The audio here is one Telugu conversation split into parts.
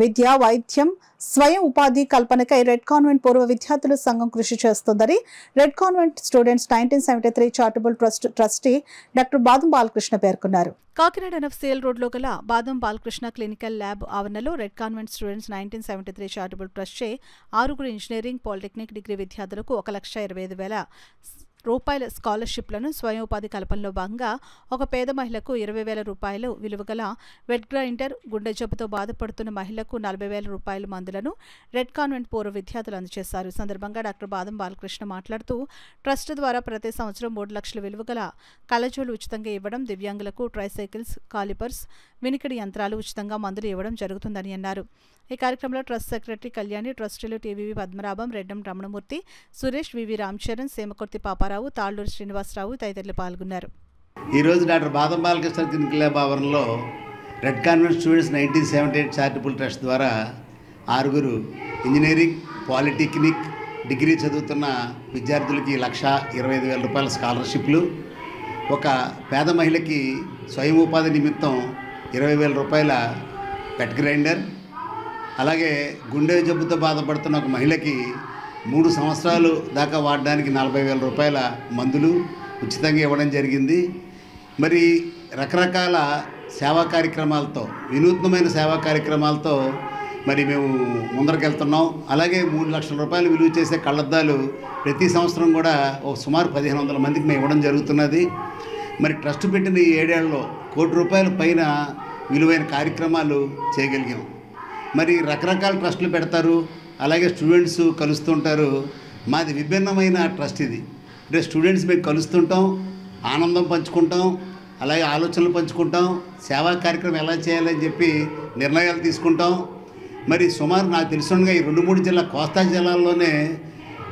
విద్య, వైద్యం, స్వయం ఉపాధి కల్పనకై రెడ్ కాన్వెంట్ పూర్వ విద్యార్థుల సంఘం కృషి చేస్తోందని red convent students 1973 charitable trust trustee doctor బాదం బాలకృష్ణ పేర్కొన్నారు. కాకినాడ ఎన్ఎఫ్సిఎల్ రోడ్లో గల బాదం బాలకృష్ణ క్లినికల్ ల్యాబ్ ఆవరణలో red convent students 1973 charitable trust చే 6 ఇంజనీరింగ్, పాలిటెక్నిక్ డిగ్రీ విద్యార్థులకు 1,25,000 రూపాయల స్కాలర్షిప్లను స్వయం ఉపాధి కల్పనలో భాగంగా ఒక పేద మహిళకు 20,000 రూపాయలు విలువగల వెట్ గ్రైండర్, గుండె జబ్బుతో బాధపడుతున్న మహిళకు 40,000 రూపాయల మందులను రెడ్ కాన్వెంట్ పూర్వ విద్యార్థులు అందజేశారు. ఈ సందర్భంగా డాక్టర్ బాదం బాలకృష్ణ మాట్లాడుతూ ట్రస్ట్ ద్వారా ప్రతి సంవత్సరం 3 లక్షల విలువగల కళ్ళజోలు ఉచితంగా ఇవ్వడం, దివ్యాంగులకు ట్రైసైకిల్స్, కాలిపర్స్, వినికిడి యంత్రాలు ఉచితంగా మందులు ఇవ్వడం జరుగుతుందని అన్నారు. ఈ కార్యక్రమంలో trust secretary Kalyani, ట్రస్టీలు TVV Padmanabham, Reddam Ramanamurthy, Suresh, వివి రామచరణ్, సేమకుర్తి పాపారావు, తాళ్లూరు శ్రీనివాసరావు తదితరులు పాల్గొన్నారు. ఈరోజు డాక్టర్ బాదం బాలకృష్ణ క్లినికల్ ల్యాబ్ ఆవరణలో red convent students 1978 charitable trust ద్వారా 6 ఇంజనీరింగ్, పాలిటెక్నిక్ డిగ్రీ చదువుతున్న విద్యార్థులకి 1,25,000 రూపాయల స్కాలర్షిప్లు, ఒక పేద మహిళకి స్వయం ఉపాధి నిమిత్తం 20,000 రూపాయల పెట్ గ్రైండర్, అలాగే గుండె జబ్బుతో బాధపడుతున్న ఒక మహిళకి 3 సంవత్సరాలు దాకా వాడడానికి 40,000 రూపాయల మందులు ఉచితంగా ఇవ్వడం జరిగింది. మరి రకరకాల సేవా కార్యక్రమాలతో, వినూత్నమైన సేవా కార్యక్రమాలతో మరి మేము ముందరకెళ్తున్నాం. అలాగే 3 లక్షల రూపాయలు విలువ చేసే కళ్ళద్దాలు ప్రతి సంవత్సరం కూడా సుమారు 1,500 మందికి మేము ఇవ్వడం జరుగుతున్నది. మరి ట్రస్ట్ పెట్టిన ఈ 7 ఏళ్లలో ₹1,00,00,000 పైన విలువైన కార్యక్రమాలు చేయగలిగాం. మరి రకరకాల ట్రస్టులు పెడతారు, అలాగే స్టూడెంట్స్ కలుస్తుంటారు. మాది విభిన్నమైన ట్రస్ట్ ఇది. అంటే స్టూడెంట్స్ మేము కలుస్తుంటాం, ఆనందం పంచుకుంటాం, అలాగే ఆలోచనలు పంచుకుంటాం, సేవా కార్యక్రమం ఎలా చేయాలని చెప్పి నిర్ణయాలు తీసుకుంటాం. మరి సుమారు నాకు తెలుసుండగా ఈ 2-3 జిల్లా కోస్తా జిల్లాల్లోనే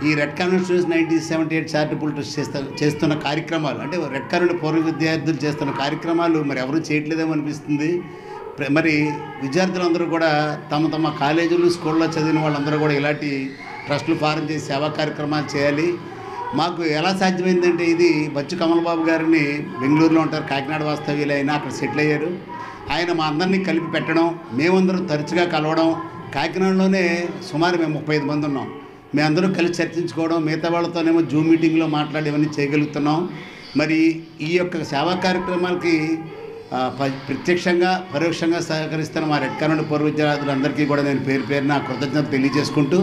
ఈ red convent students 1978 charitable trust చేస్తున్న కార్యక్రమాలు, అంటే రెడ్ కాన్వెంట్ పూర్వ విద్యార్థులు చేస్తున్న కార్యక్రమాలు మరి ఎవరు చేయట్లేదేమో అనిపిస్తుంది. మరి విద్యార్థులందరూ కూడా తమ తమ కాలేజీలు, స్కూల్లో చదివిన వాళ్ళందరూ కూడా ఇలాంటి ట్రస్టులు ఫారం చేసి సేవా కార్యక్రమాలు చేయాలి. మాకు ఎలా సాధ్యమైందంటే, ఇది బచ్చు కమలబాబు గారిని బెంగళూరులో ఉంటారు, కాకినాడ వాస్తవ్యులు అయినా అక్కడ సెటిల్ అయ్యారు. ఆయన మా అందరినీ కలిపి పెట్టడం, మేమందరం తరచుగా కలవడం, కాకినాడలోనే సుమారు మేము 35 మంది ఉన్నాం. మేమందరూ కలిసి చర్చించుకోవడం, మిగతా వాళ్ళతోనేమో జూమ్ మీటింగ్లో మాట్లాడి ఇవన్నీ చేయగలుగుతున్నాం. మరి ఈ యొక్క సేవా కార్యక్రమాలకి ప్రత్యక్షంగా, పరోక్షంగా సహకరిస్తున్న మా రెడ్ కాన్వెంట్ పూర్వ విద్యార్థులందరికీ కూడా నేను పేరు పేరున కృతజ్ఞత తెలియజేసుకుంటూ,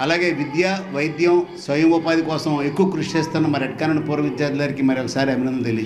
అలాగే విద్య, వైద్యం, స్వయం ఉపాధి కోసం ఎక్కువ కృషి చేస్తున్న మా రెడ్ కాన్వెంట్ పూర్వ విద్యార్థులకి మరి ఒకసారి అభినందనలు తెలియజేస్తాను.